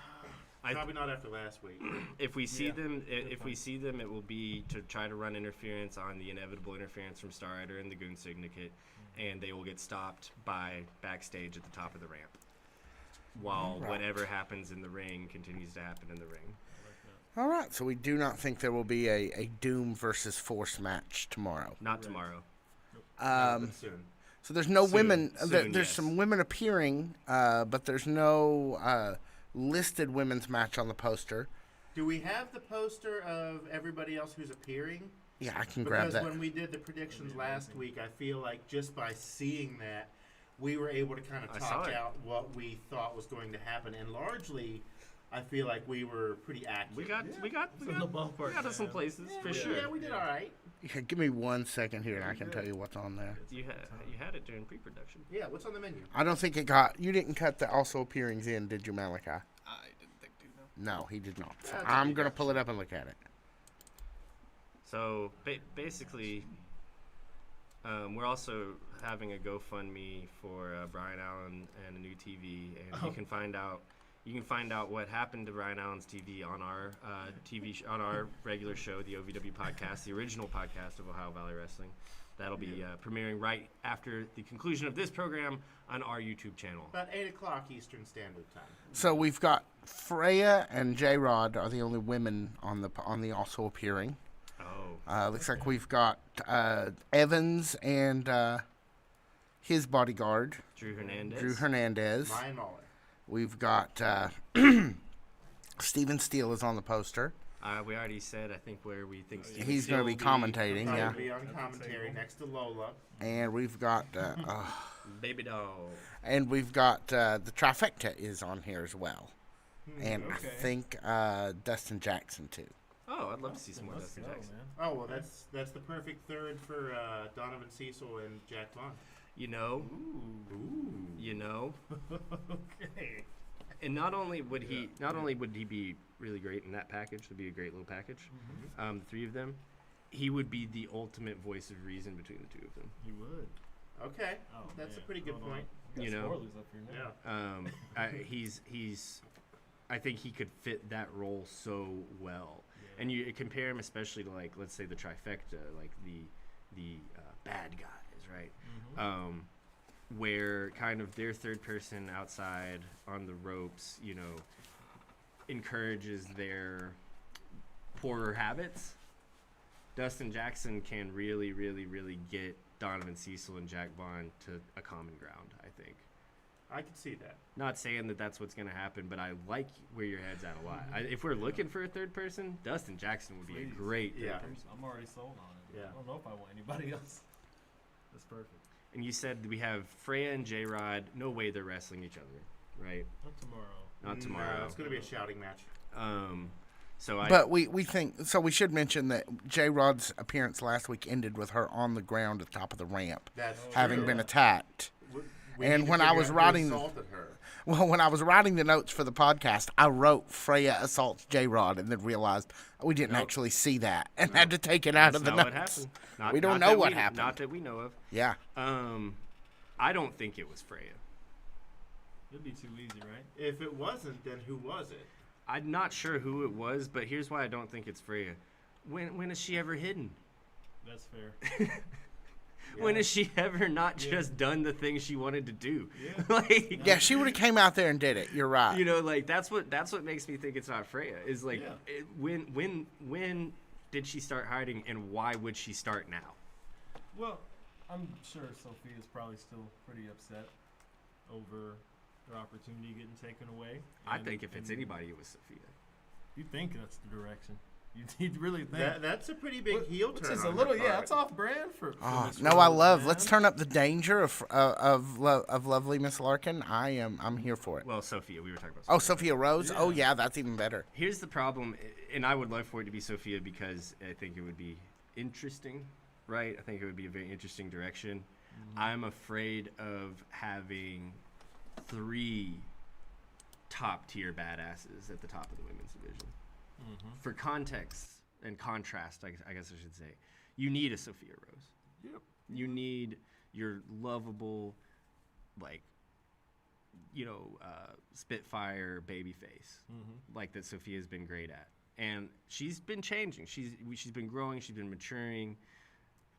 Probably not after last week. If we see Yeah, them, good if point. we see them, it will be to try to run interference on the inevitable interference from Star Rider and the Goon Syndicate, and they will get stopped by backstage at the top of the ramp, while Right. whatever happens in the ring continues to happen in the ring. All right, so we do not think there will be a Doom versus Force match tomorrow. Not Right. tomorrow. But soon. So there's no Soon, women. soon, There's yes. some women appearing, but there's no listed women's match on the poster. Do we have the poster of everybody else who's appearing? Yeah, I can grab Because that. when we did the predictions last week, I feel like just by seeing that, we were able to kind of I saw talk it. out what we thought was going to happen, and largely, I feel like we were pretty accurate. We got It's in the ballpark, us some man. places for Yeah, sure. Yeah, we did all right. Yeah, give me 1 second here, and I can tell you what's on there. You had it during pre-production. Yeah, what's on the menu? I don't think it got. You didn't cut the also appearings in, did you, Malachi? I didn't think to, no. No, he did not. So That's I'm okay, gonna gotcha. pull it up and look at it. So basically, we're also having a GoFundMe for Brian Allen and a new TV, and you can find out. You can find out what happened to Brian Allen's TV on our on our regular show, the OVW podcast, the original podcast of Ohio Valley Wrestling. That'll be premiering right after the conclusion of this program on our YouTube channel. About 8 o'clock Eastern Standard Time. So we've got Freya and J Rod are the only women on the also appearing. Oh, Looks like we've got Evans and his bodyguard, Drew Hernandez. Drew Hernandez. Ryan Muller. We've got Steven Steele is on the poster. We already said, I think, where we think Steven He's going to be Steele will commentating, Probably yeah. be on commentary next to Lola. And we've got Baby doll. and we've got the trifecta is on here as well. And I Okay. think Dustin Jackson too. Oh, I'd love to see some more Let's Dustin go, Jackson. man. Oh, well, that's the perfect third for Donovan Cecil and Jack Vaughn. You know, Ooh. you know, Okay. and not only would he be really great in that package, it'd be a great little package. The three of them, he would be the ultimate voice of reason between the two of them. You would. Okay, Oh, that's man. a pretty good Hold on. point. Got You know. spoilers up here now. Yeah. He's I think he could fit that role so well. Yeah. And you compare him especially to, like, let's say the trifecta, like the bad guys, right? Where kind of their third person outside on the ropes, you know, encourages their poorer habits. Dustin Jackson can really, really, really get Donovan Cecil and Jack Vaughn to a common ground, I think. I could see that. Not saying that that's what's going to happen, but I like where your head's at a lot. If we're looking for a third person, Dustin Jackson would be a Please. great third Yeah. person. I'm already sold on it. Yeah. I don't know if I want anybody else. That's perfect. And you said we have Freya and J-Rod. No way they're wrestling each other, right? Not tomorrow. Not No, tomorrow. it's going to be a shouting match. So I. But we think so. We should mention that J Rod's appearance last week ended with her on the ground at the top of the ramp, That's having true. been attacked. We and need to when I figure was out who writing- assaulted her. Well, when I was writing the notes for the podcast, I wrote Freya assaults J Rod, and then realized we didn't Nope. actually see that, and had to take it out that's of the not notes. what happened. Not, We don't not know that what we- happened. Not that we know of. Yeah. I don't think it was Freya. It'd be too easy, right? If it wasn't, then who was it? I'm not sure who it was, but here's why I don't think it's Freya. When is she ever hidden? That's fair. When has she ever not just done the thing she wanted to do? Yeah. Like, Yeah, she would have came out there and did it. You're right. you know, like that's what makes me think it's not Freya. Is like, Yeah. when did she start hiding, and why would she start now? Well, I'm sure Sophia's probably still pretty upset over her opportunity getting taken away. I And- think if it's and anybody, it was Sophia. you think that's the direction. You really think That's a pretty big heel which turn. is on a her little part. that's off brand for Oh, Miss no, I Rose, love. man. Let's turn up the danger of lovely Miss Larkin. I'm here for it. Well, Sophia, we were talking about. Oh, Sophia. Sophia Rose. Oh yeah, that's even better. Here's the problem, and I would love for it to be Sophia because I think it would be interesting, right? I think it would be a very interesting direction. I'm afraid of having 3 top tier badasses at the top of the women's division. For context and contrast, I guess I should say, you need a Sophia Rose. Yep. You need your lovable, like, Spitfire babyface, like that Sophia's been great at. And she's been changing. She's been growing. She's been maturing.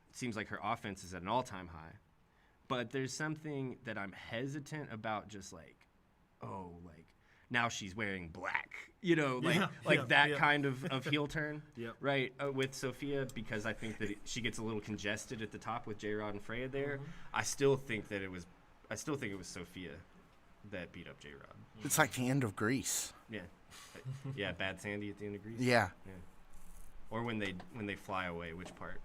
It seems like her offense is at an all-time high. But there's something that I'm hesitant about, just like, now she's wearing black, that kind of heel turn, right, with Sophia, because I think that she gets a little congested at the top with J-Rod and Freya there. I still think it was Sophia that beat up J-Rod. It's like the end of Grease. Yeah. Yeah, Bad Sandy at the end of Grease. Yeah. Or when they fly away, which part?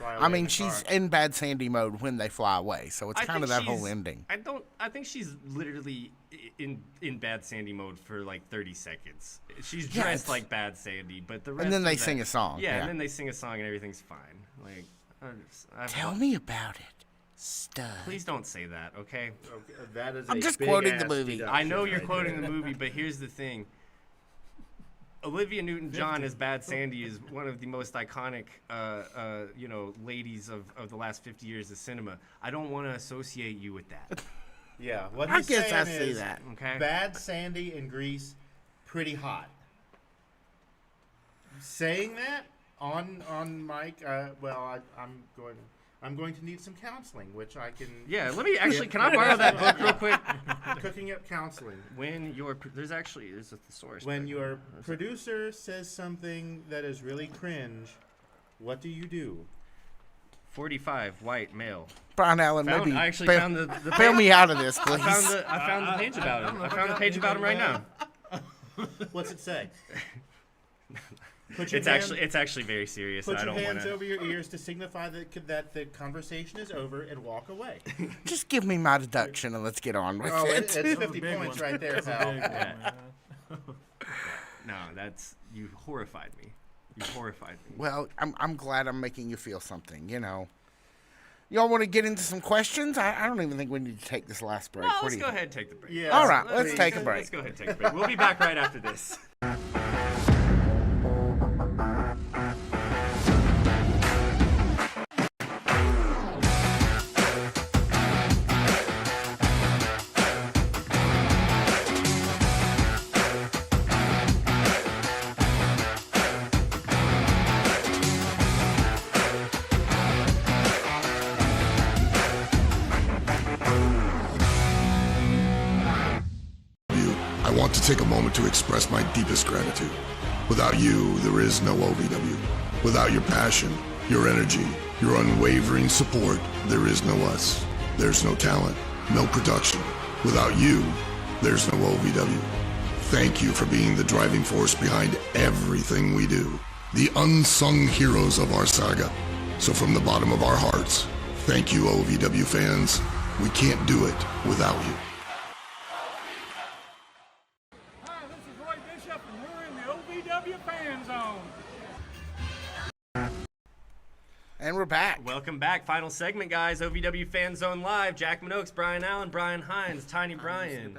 I mean, she's in Bad Sandy mode when they fly away, so it's kind of that whole ending. I think she's literally in Bad Sandy mode for like 30 seconds. She's dressed like Bad Sandy, but the rest. And then they sing a song. Yeah, and then they sing a song and everything's fine. Like, tell me about it, stud. Please don't say that, okay? That is. I'm just quoting the movie. I know you're quoting the movie, but here's the thing. Olivia Newton-John as Bad Sandy is one of the most iconic, ladies of the last 50 years of cinema. I don't want to associate you with that. Yeah, what I he's guess I saying see is that. Okay. Bad Sandy and Grease, pretty hot. Saying that on mic, I'm going to need some counseling, which I can. Yeah, let me actually. Can I borrow that book real quick? Cooking up counseling. There's a thesaurus. When your producer says something that is really cringe, what do you do? 45, white, male. Brian Allen, I maybe actually found the bail me out of this, please. I found the page about him. I found the page about him right now. What's it say? It's actually very serious. Put I your don't hands want over your ears to signify that the conversation is over and walk away. Just give me my deduction and let's get on with It's it. 50 points right there, pal. No, you horrified me. You horrified me. Well, I'm glad I'm making you feel something, Y'all want to get into some questions? I don't even think we need to take this last break. No, What let's do go you ahead and take the break. Yeah. All right, let's take a break. Let's go ahead and take a break. We'll be back right after this. I want to take a moment to express my deepest gratitude. Without you, there is no OVW. Without your passion, your energy, your unwavering support, there is no us. There's no talent, no production. Without you, there's no OVW. Thank you for being the driving force behind everything we do. The unsung heroes of our saga. So from the bottom of our hearts, thank you, OVW fans. We can't do it without you. And we're back. Welcome back. Final segment, guys. OVW Fanzone Live. Jack Minogues, Brian Allen, Brian Hines, Tiny Brian,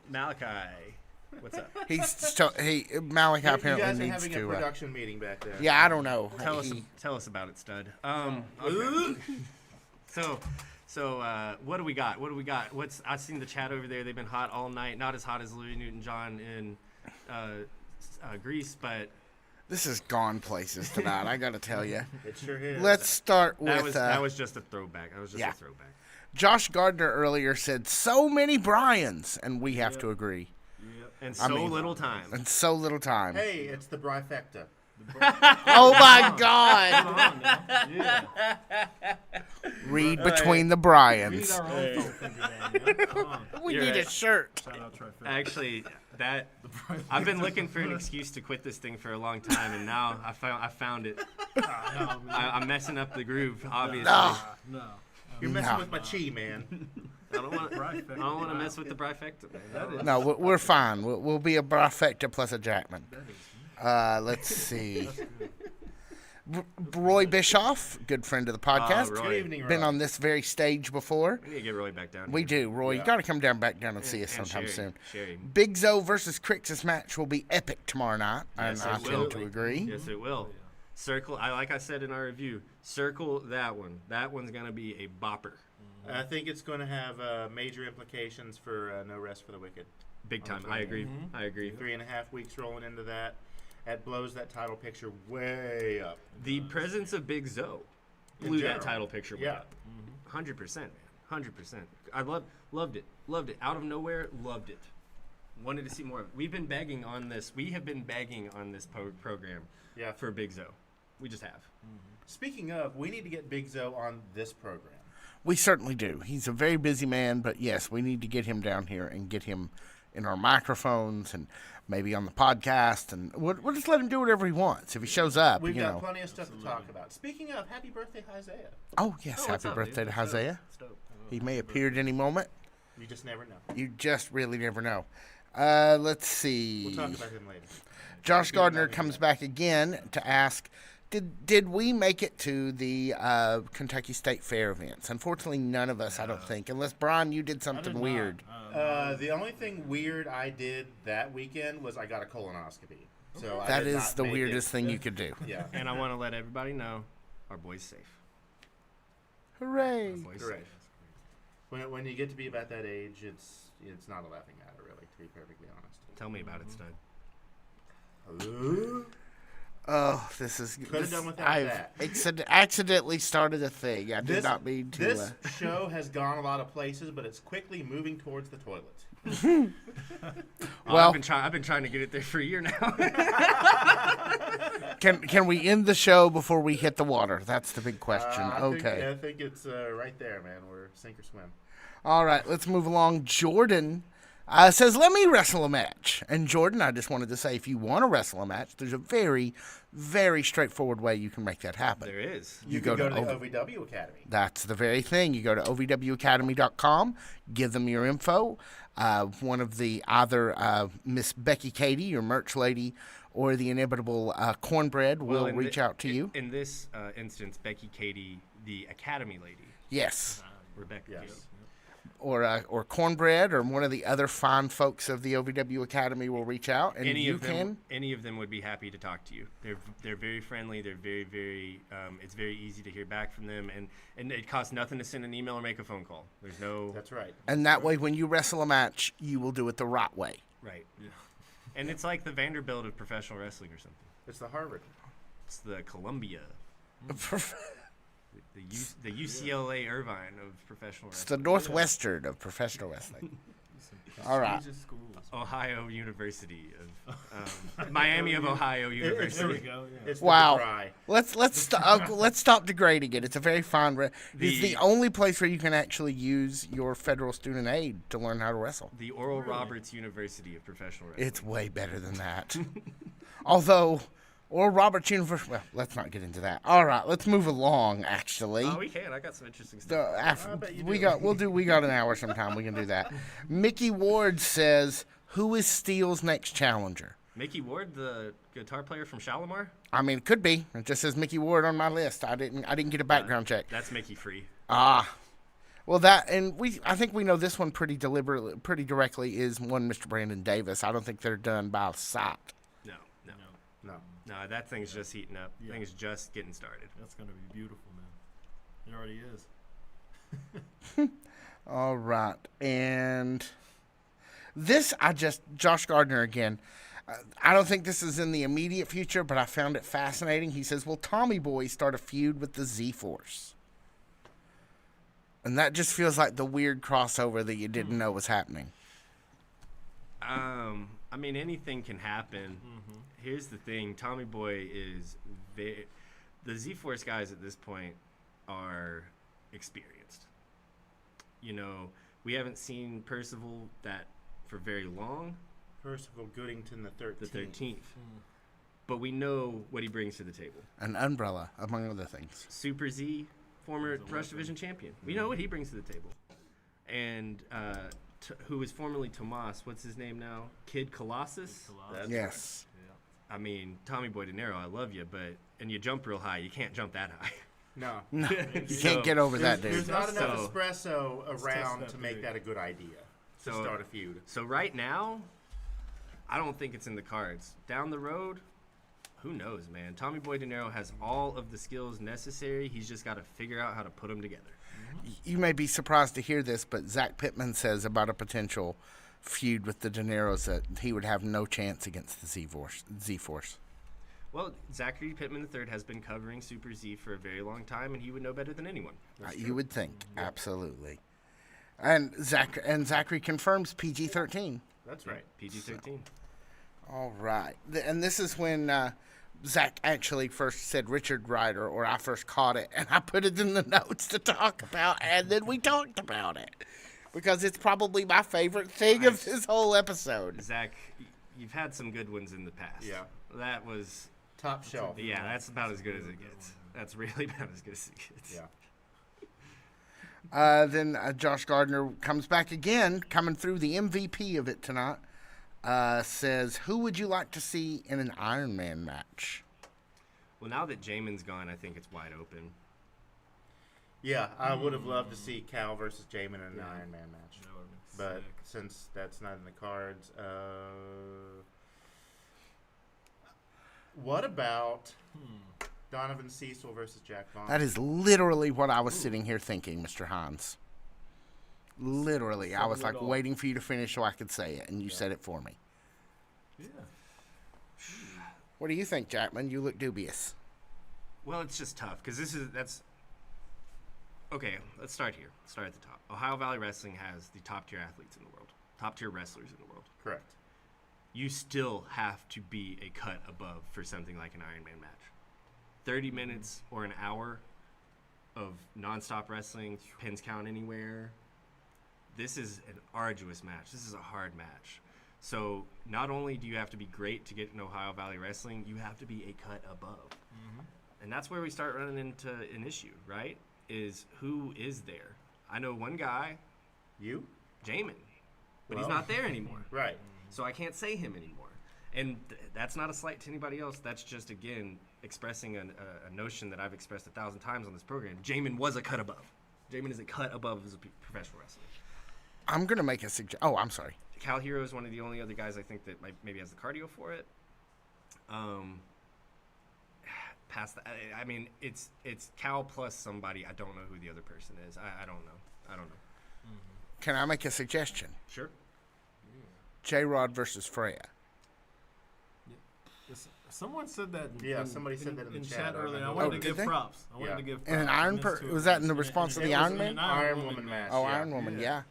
Malachi. What's up? Malachi You apparently guys are needs having to. a production meeting back there. Yeah, I don't know. Tell us about it, stud. Okay. So what do we got? I've seen the chat over there. They've been hot all night. Not as hot as Olivia Newton-John in Grease, but This has gone places tonight, I gotta tell you. It sure is. Let's start with. That was just a throwback. A throwback. Josh Gardner earlier said so many Bryans, and we have to agree. And little time. And so little time. Hey, it's the Bryfecta. Oh my God! Come on now. Yeah. Read between the Bryans. Read our own phone finger down, Come on. We You're need a right. shirt. Shout out Trifecta. Actually, I've been looking for an excuse to quit this thing for a long time, and now I found it. I'm messing up the groove, obviously. No. You're messing with my chi, man. I don't want to mess with the Bryfecta, man. No, we're fine. We'll be a Bryfecta plus a Jackman. Let's see. Roy Bischoff, good friend of the podcast. Roy. Good evening, Roy. Been on this very stage before. We need to get Roy back down. We here. do, Roy. You got to come back down and see us And sometime soon. Sherry. Big Zo versus Crixus match will be epic tomorrow night, Yes, and I it will. tend to agree. Yes, it will. Circle. Like I said in our review, circle that one. That one's gonna be a bopper. I think it's going to have major implications for No Rest for the Wicked. Big On time. the I agree. Mhm. I agree. 3.5 weeks rolling into that. That blows that title picture way up. The presence of Big Zoe In blew that general. title picture way Yeah. up. 100%, man. 100%. I loved it. Loved it. Out of nowhere, loved it. Wanted to see more of it. We've been begging on this. We have been begging on this program Yeah. for Big Zoe. We just have. Speaking of, we need to get Big Zoe on this program. We certainly do. He's a very busy man, but yes, we need to get him down here and get him in our microphones and maybe on the podcast, and we'll just let him do whatever he wants. If he shows up, We've you got know. plenty of stuff to talk about. Speaking of, happy birthday, Isaiah. Oh, yes, Oh, what's happy up, birthday dude? to It's dope. Isaiah. It's dope. He may appear at any moment. You just never know. You just really never know. Let's see. We'll talk about him later. Josh Gardner comes back again to ask, did we make it to the Kentucky State Fair events? Unfortunately, none of us, I don't think. Unless, Brian, you did something weird. The only thing weird I did that weekend was I got a colonoscopy. So I That did is not the make weirdest it. thing you could do. Yeah. And I want to let everybody know our boy's safe. Hooray. Our boy's Correct. safe. When you get to be about that age, it's not a laughing matter, really, to be perfectly honest. Tell me about it, Stud. Oh, this is. Could've done without I've that. accidentally started a thing. I did not mean to. This show has gone a lot of places, but it's quickly moving towards the toilet. Well, I've been trying to get it there for a year now. Can we end the show before we hit the water? That's the big question. Okay. I think it's right there, man. We're sink or swim. All right, let's move along. Jordan says, let me wrestle a match. And Jordan, I just wanted to say, if you want to wrestle a match, there's a very, very straightforward way you can make that happen. There is. You can go to the OVW Academy. That's the very thing. You go to ovwacademy.com, give them your info. One of the either Miss Becky Katie, your merch lady, or the inimitable Cornbread will reach out to you. In this instance, Becky Katie, the Academy lady. Yes. Rebecca. Yes. Katie. Or Cornbread, or one of the other fine folks of the OVW Academy will reach out, and Any you of them, can. any of them would be happy to talk to you. They're very friendly. They're very, very. It's very easy to hear back from them, and it costs nothing to send an email or make a phone call. There's no. That's right. And that way, when you wrestle a match, you will do it the right way. Right. And it's like the Vanderbilt of professional wrestling or something. It's the Harvard. It's the Columbia, the UCLA Irvine of professional It's the wrestling. Northwestern of professional wrestling. All right. Prestigious schools. Ohio University of Miami of Ohio There we University. go. Yeah. It's Wow. the Cry. Let's stop degrading it. It's a very fine. It's the The- only place where you can actually use your federal student aid to learn how to wrestle. The Oral Roberts University of professional wrestling. It's way better than that. Although, or Roberts University. Well, let's not get into that. All right, let's move along. Actually, Oh, we can. I got some interesting stuff. we got an hour sometime. We can do that. Mickey Ward says, "Who is Steele's next challenger?" Mickey Ward, the guitar player from Shalimar. I mean, it could be. It just says Mickey Ward on my list. I didn't get a background check. That's Mickey Free. Well, I think we know this one pretty directly is one Mr. Brandon Davis. I don't think they're done by sight. No, that thing's just heating up. Yeah. Thing's just getting started. That's gonna be beautiful, man. It already is. All right, and this Josh Gardner again. I don't think this is in the immediate future, but I found it fascinating. He says, "Will Tommy Boy start a feud with the Z-Force?" And that just feels like the weird crossover that you didn't know was happening. I mean, anything can happen. Here's the thing: Tommy Boy is the Z-Force guys at this point are experienced. You know, we haven't seen Percival for very long. Percival Goodington the 13th. The 13th. But we know what he brings to the table. An umbrella, among other things. Super Z, former Rush Division champion. We know what he brings to the table. And who was formerly Tomas, what's his name now? Kid Colossus? That's Yes. I mean, Tommy Boy De Niro, I love you, and you jump real high. You can't jump that high. No. No, you can't get over that, dude. There's not enough So- espresso around that to make theory. that a good idea. To So- start a feud. So right now, I don't think it's in the cards. Down the road, Who knows, man? Tommy Boy De Niro has all of the skills necessary. He's just got to figure out how to put them together. You may be surprised to hear this, but Zach Pittman says about a potential feud with the De Niros that he would have no chance against the Z-Force. Well, Zachary Pittman III has been covering Super Z for a very long time, and he would know better than anyone. You would think, absolutely. And Zachary confirms PG-13. That's right, PG-13. All right. And this is when Zach actually first said Richard Rider, or I first caught it, and I put it in the notes to talk about, and then we talked about it. Because it's probably my favorite thing of this whole episode. Zach, you've had some good ones in the past. Yeah. That was... Top shelf. Yeah, that's about as good as it gets. That's really about as good as it gets. Yeah. Then Josh Gardner comes back again, coming through the MVP of it tonight. Says, who would you like to see in an Iron Man match? Well, now that Jamin's gone, I think it's wide open. Yeah, I would have loved to see Cal versus Jamin in an Iron Man match. That would've been But sick. since that's not in the cards, what about Donovan Cecil versus Jack Vaughn? That is literally what I was sitting here thinking, Mr. Hines. Literally. I was like waiting for you to finish so I could say it, and you said it for me. Yeah. What do you think, Jackman? You look dubious. Well, it's just tough because that's okay. Let's start here. Start at the top. Ohio Valley Wrestling has the top tier athletes in the world, top tier wrestlers in the world. Correct. You still have to be a cut above for something like an Iron Man match. 30 minutes or an hour of nonstop wrestling, pins count anywhere. This is an arduous match. This is a hard match. So not only do you have to be great to get in Ohio Valley Wrestling, you have to be a cut above. And that's where we start running into an issue, right? Is who is there? I know one guy, You? Jamin, but he's Well. not there anymore. Right. So I can't say him anymore. And that's not a slight to anybody else. That's just, again, expressing a notion that I've expressed 1,000 times on this program. Jamin was a cut above. Jamin is a cut above as a professional wrestler. I'm going to make a suggestion. Oh, I'm sorry. Cal Hero is one of the only other guys I think that maybe has the cardio for it. Past that, I mean, it's Cal plus somebody. I don't know who the other person is. I don't know. Can I make a suggestion? Sure. J-Rod versus Freya. Someone said that. Yeah, somebody said that in the chat. I earlier. I remember. wanted Oh, to did give they? props. I wanted Yeah. to give props. And an Iron was that in the response to the Iron Man? Iron Woman match. Oh, yeah. Iron Woman, yeah.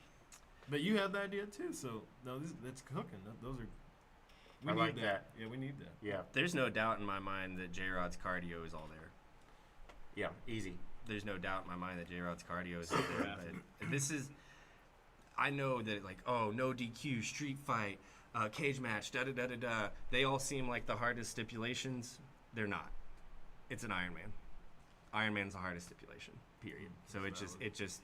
But you had the idea too, so no, that's cooking. Those are. We I need like that. that. Yeah, we need that. Yeah. There's no doubt in my mind that J-Rod's cardio is all there. Yeah. Easy. There's no doubt in my mind that J-Rod's cardio is all there. But this is, I know that, like, oh, no DQ, street fight, cage match, da-da-da-da-da. They all seem like the hardest stipulations. They're not. It's an Iron Man. Iron Man's the hardest stipulation, period. So it just,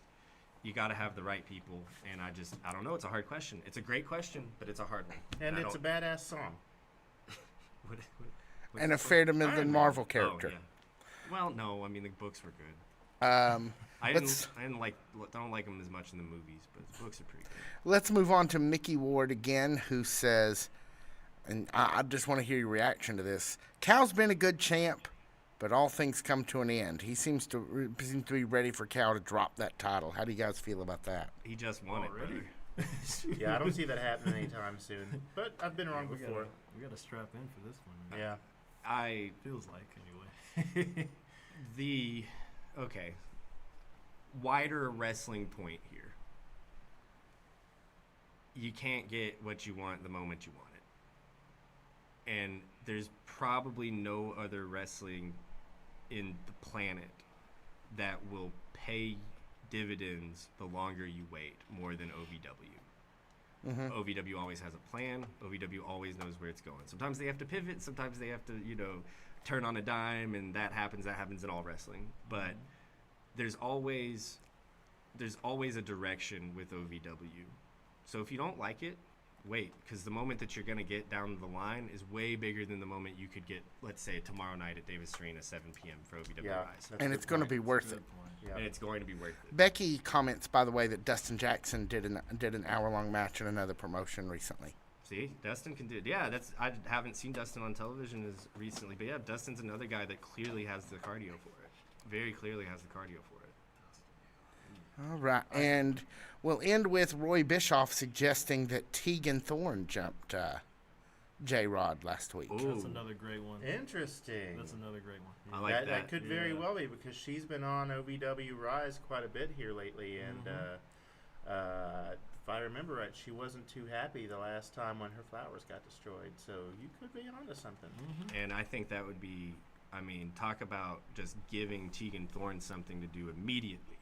you got to have the right people. And I don't know. It's a hard question. It's a great question, but it's a hard one. And I it's a don't- badass song. what- And a fair to Iron Man. Marvel Oh, character. yeah. Well, no, I mean the books were good. I Let's don't like them as much in the movies, but the books are pretty good. let's move on to Mickey Ward again, who says, and I just want to hear your reaction to this. Cal's been a good champ, but all things come to an end. He seems to be ready for Cal to drop that title. How do you guys feel about that? He just won it, Already? brother. Yeah, I don't see that happening anytime soon. But I've been wrong before. We got to strap in for this one. Yeah. I Feels like anyway. okay. Wider wrestling point here. You can't get what you want the moment you want it. And there's probably no other wrestling in the planet that will pay dividends the longer you wait more than OVW. OVW always has a plan. OVW always knows where it's going. Sometimes they have to pivot. Sometimes they have to, turn on a dime, and that happens. That happens in all wrestling. But there's always a direction with OVW. So if you don't like it, wait, because the moment that you're going to get down the line is way bigger than the moment you could get, let's say, tomorrow night at Davis Arena, 7 p.m. for OVW Yeah. Rise. that's And a it's good going to point. be worth it. Yeah. And it's going to be worth it. Becky comments, by the way, that Dustin Jackson did an hour-long match in another promotion recently. See, Dustin can do it. Yeah, I haven't seen Dustin on television as recently, but yeah, Dustin's another guy that clearly has the cardio for it. Very clearly has the cardio for it. All right, and we'll end with Roy Bischoff suggesting that Tegan Thorne jumped J-Rod last week. Ooh. That's another great one. Interesting. That's another great one. I like that. That could very well be, because she's been on OVW Rise quite a bit here lately, and if I remember right, she wasn't too happy the last time when her flowers got destroyed. So you could be onto something. And I think that would be, I mean, talk about just giving Tegan Thorne something to do immediately.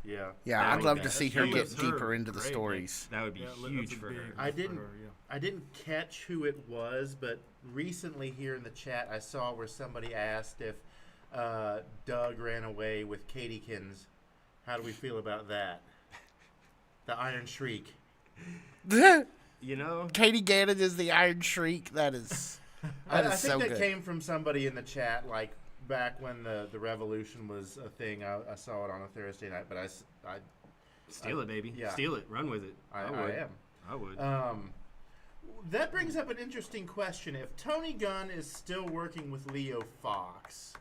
Yeah. Yeah, I'd love to see her huge. get deeper into the Great. stories. That would be huge for her. I didn't catch who it was, but recently here in the chat I saw where somebody asked if Doug ran away with Katykins. How do we feel about that? The Iron Shriek. You know, Katie Gannon is the Iron Shriek. That is I so think that good. came from somebody in the chat, like back when the Revolution was a thing. I saw it on a Thursday night, but I steal it, baby. Yeah. Steal it. Run with it. I would. am. I would. That brings up an interesting question. If Tony Gunn is still working with Leo Fox,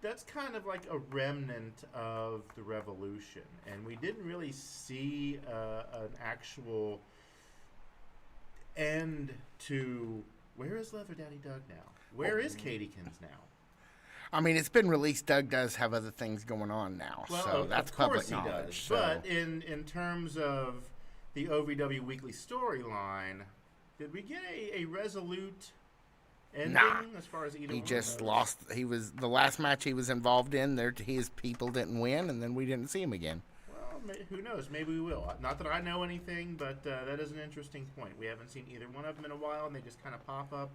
that's kind of like a remnant of the Revolution, and we didn't really see an actual end to where is Leather Daddy Doug now? Where is Katykins now? I mean, it's been released. Doug does have other things going on now, Well, so of that's course public he knowledge. does. So. But in terms of the OVW Weekly storyline, did we get a resolute ending as far as either He one just goes? lost. He was the last match he was involved in. His people didn't win, and then we didn't see him again. Well, who knows? Maybe we will. Not that I know anything, but that is an interesting point. We haven't seen either one of them in a while, and they just kind of pop up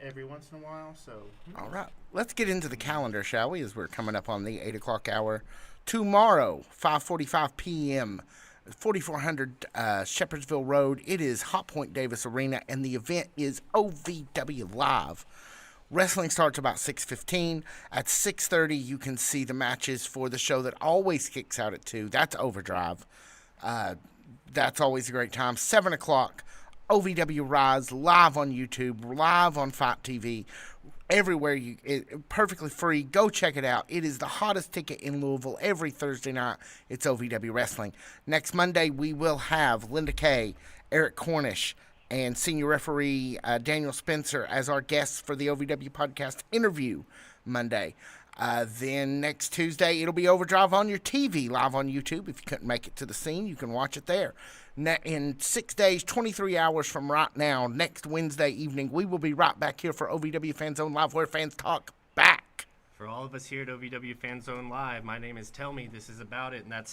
every once in a while. So All right, let's get into the calendar, shall we? As we're coming up on the 8 o'clock hour. Tomorrow, 5:45 p.m., 4400 Shepherdsville Road. It is Hot Point Davis Arena, and the event is OVW Live. Wrestling starts about 6:15. At 6:30, you can see the matches for the show that always kicks out at 2. That's Overdrive. That's always a great time. 7 o'clock, OVW Rise, live on YouTube, live on Fight TV. Everywhere, perfectly free. Go check it out. It is the hottest ticket in Louisville every Thursday night. It's OVW Wrestling. Next Monday, we will have Linda Kay, Eric Cornish, and senior referee Daniel Spencer as our guests for the OVW podcast interview Monday. Then next Tuesday, it'll be Overdrive on your TV, live on YouTube. If you couldn't make it to the scene, you can watch it there. In 6 days, 23 hours from right now, next Wednesday evening, we will be right back here for OVW Fanzone Live, where fans talk back. For all of us here at OVW Fanzone Live, my name is Tell Me This Is About It, and that's